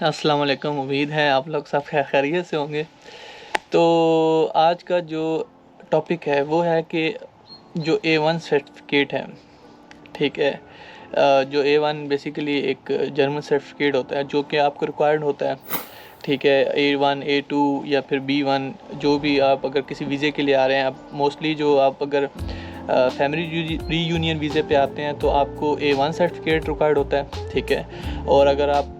अस्सलाम वालेकुम। उम्मीद है आप लोग सब खैरियत से होंगे। तो आज का जो टॉपिक है वो है कि जो A1 सर्टिफिकेट है, ठीक है। जो A1 बेसिकली एक जर्मन सर्टिफिकेट होता है जो कि आपको रिक्वायर्ड होता है, ठीक है। A1 A2 या फिर B1, जो भी आप अगर किसी वीज़े के लिए आ रहे हैं, आप मोस्टली जो आप अगर फैमिली रीयूनियन वीज़े पे आते हैं तो आपको A1 सर्टिफिकेट रिक्वायर्ड होता है, ठीक है। और अगर आप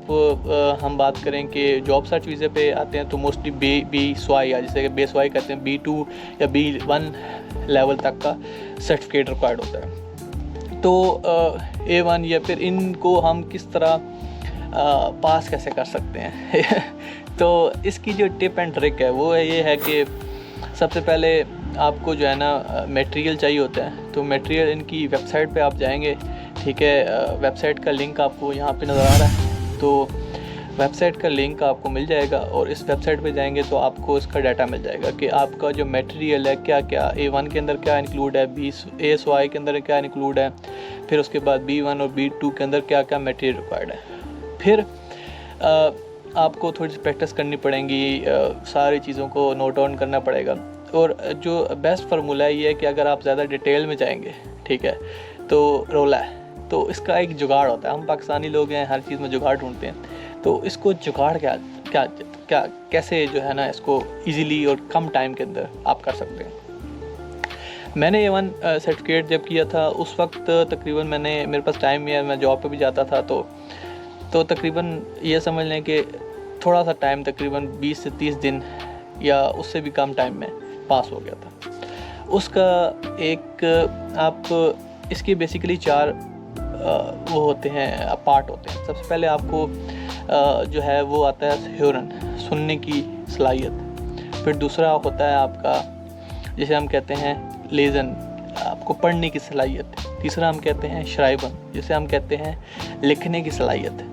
हम बात करें कि जॉब सर्च वीज़े पे आते हैं तो मोस्टली BSY या जिसे BSY कहते हैं, B2 या B1 लेवल तक का सर्टिफिकेट रिक्वायर्ड होता है। तो A1 या फिर इनको हम किस तरह पास कैसे कर सकते हैं तो इसकी जो टिप एंड ट्रिक है वो ये है कि सबसे पहले आपको जो है ना मटेरियल चाहिए होता है। तो मटेरियल इनकी वेबसाइट पे आप जाएंगे, ठीक है। वेबसाइट का लिंक आपको यहाँ पे नज़र आ रहा है, तो वेबसाइट का लिंक आपको मिल जाएगा और इस वेबसाइट पे जाएंगे तो आपको इसका डाटा मिल जाएगा कि आपका जो मटेरियल है क्या क्या A1 के अंदर क्या इंक्लूड है, BSY के अंदर क्या इंक्लूड है, फिर उसके बाद B1 और B2 के अंदर क्या क्या मटेरियल रिक्वायर्ड है। फिर आपको थोड़ी सी प्रैक्टिस करनी पड़ेगी, सारी चीज़ों को नोट डाउन करना पड़ेगा। और जो बेस्ट फार्मूला है ये है कि अगर आप ज़्यादा डिटेल में जाएंगे, ठीक है, तो रोला है, तो इसका एक जुगाड़ होता है। हम पाकिस्तानी लोग हैं, हर चीज़ में जुगाड़ ढूंढते हैं। तो इसको जुगाड़ क्या क्या क्या कैसे जो है ना इसको इजीली और कम टाइम के अंदर आप कर सकते हैं। मैंने A1 सर्टिफिकेट जब किया था उस वक्त तकरीबन मेरे पास टाइम है, मैं जॉब पे भी जाता था, तो तकरीबन ये समझ लें कि थोड़ा सा टाइम, तकरीबन 20 से 30 दिन या उससे भी कम टाइम में पास हो गया था। उसका एक आप इसके बेसिकली 4 वो होते हैं, पार्ट होते हैं। सबसे पहले आपको जो है वो आता है ह्यूरन, सुनने की सलाहियत। फिर दूसरा होता है आपका जिसे हम कहते हैं लेज़न, आपको पढ़ने की सलाहियत। तीसरा हम कहते हैं श्राइबन, जिसे हम कहते हैं लिखने की सलाहियत।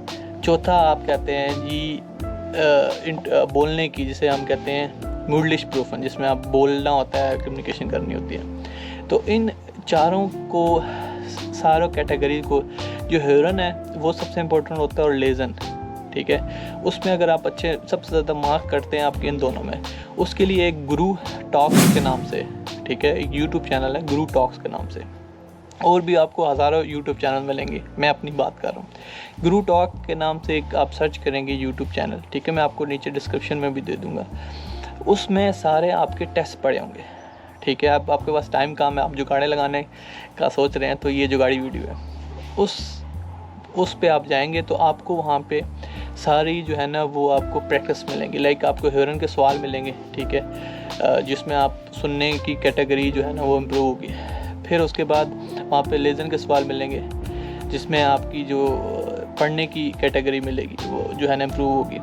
चौथा आप कहते हैं जी बोलने की, जिसे हम कहते हैं मूडलिश प्रूफन, जिसमें आप बोलना होता है, कम्युनिकेशन करनी होती है। तो इन चारों कैटेगरी को जो ह्यूरन है वो सबसे इम्पोर्टेंट होता है, और लेज़न, ठीक है। उसमें अगर आप अच्छे सबसे ज़्यादा मार्क करते हैं आपके इन दोनों में, उसके लिए एक गुरु टॉक्स के नाम से, ठीक है, एक यूट्यूब चैनल है गुरु टॉक्स के नाम से। और भी आपको हज़ारों यूट्यूब चैनल मिलेंगे, मैं अपनी बात कर रहा हूँ। गुरु टॉक के नाम से एक आप सर्च करेंगे यूट्यूब चैनल, ठीक है, मैं आपको नीचे डिस्क्रिप्शन में भी दे दूँगा। उसमें सारे आपके टेस्ट पड़े होंगे, ठीक है। आपके पास टाइम कम है, आप जुगाड़े लगाने का सोच रहे हैं, तो ये जुगाड़ी वीडियो है। उस पे आप जाएंगे तो आपको वहाँ पे सारी जो है ना वो आपको प्रैक्टिस मिलेंगी। लाइक आपको ह्यूरन के सवाल मिलेंगे, ठीक है, जिसमें आप सुनने की कैटेगरी जो है ना वो इम्प्रूव होगी। फिर उसके बाद वहाँ पे लेज़न के सवाल मिलेंगे, जिसमें आपकी जो पढ़ने की कैटेगरी मिलेगी वो जो है ना इम्प्रूव होगी।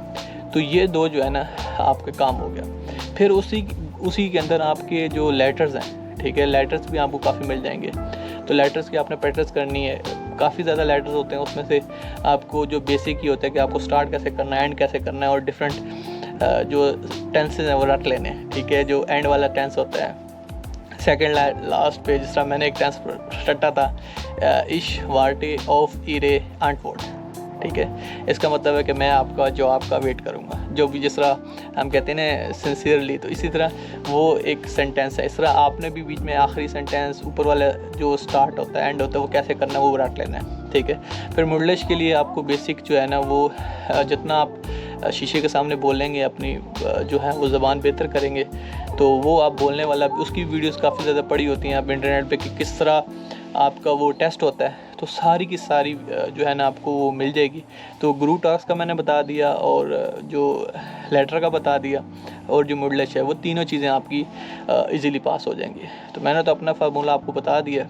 तो ये 2 जो है ना आपका काम हो गया। फिर उसी के अंदर आपके जो लेटर्स हैं, ठीक है, लेटर्स भी आपको काफ़ी मिल जाएंगे। तो लेटर्स की आपने प्रैक्टिस करनी है। काफ़ी ज़्यादा लेटर्स होते हैं, उसमें से आपको जो बेसिक ही होता है कि आपको स्टार्ट कैसे करना है, एंड कैसे करना है, और डिफरेंट जो टेंसेस हैं वो रट लेने हैं, ठीक है। जो एंड वाला टेंस होता है सेकेंड लास्ट पे, जिस तरह मैंने एक टेंस रटा था, इश वार्टे ऑफ इरे आंटवोर्ड, ठीक है। इसका मतलब है कि मैं आपका जवाब का वेट करूँगा, जो भी जिस तरह हम कहते हैं ना सिंसियरली, तो इसी तरह वो एक सेंटेंस है। इस तरह आपने भी बीच में आखिरी सेंटेंस ऊपर वाला जो स्टार्ट होता है एंड होता है वो कैसे करना है वो रट लेना है, ठीक है। फिर मुडलिश के लिए आपको बेसिक जो है ना वो जितना आप शीशे के सामने बोलेंगे, अपनी जो है वो ज़बान बेहतर करेंगे, तो वो आप बोलने वाला, उसकी वीडियोस काफ़ी ज़्यादा पड़ी होती हैं आप इंटरनेट पे कि किस तरह आपका वो टेस्ट होता है। तो सारी की सारी जो है ना आपको वो मिल जाएगी। तो गुरु टॉक्स का मैंने बता दिया, और जो लेटर का बता दिया, और जो मुडलिश है, वो तीनों चीज़ें आपकी इजीली पास हो जाएंगी। तो मैंने तो अपना फार्मूला आपको बता दिया।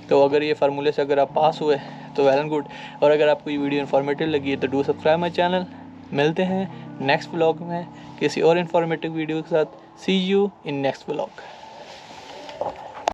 तो अगर ये फार्मूले से अगर आप पास हुए तो वेल एंड गुड। और अगर आपको ये वीडियो इन्फॉर्मेटिव लगी है तो डू सब्सक्राइब माई चैनल। मिलते हैं नेक्स्ट व्लॉग में किसी और इन्फॉर्मेटिव वीडियो के साथ। सी यू इन नेक्स्ट व्लॉग।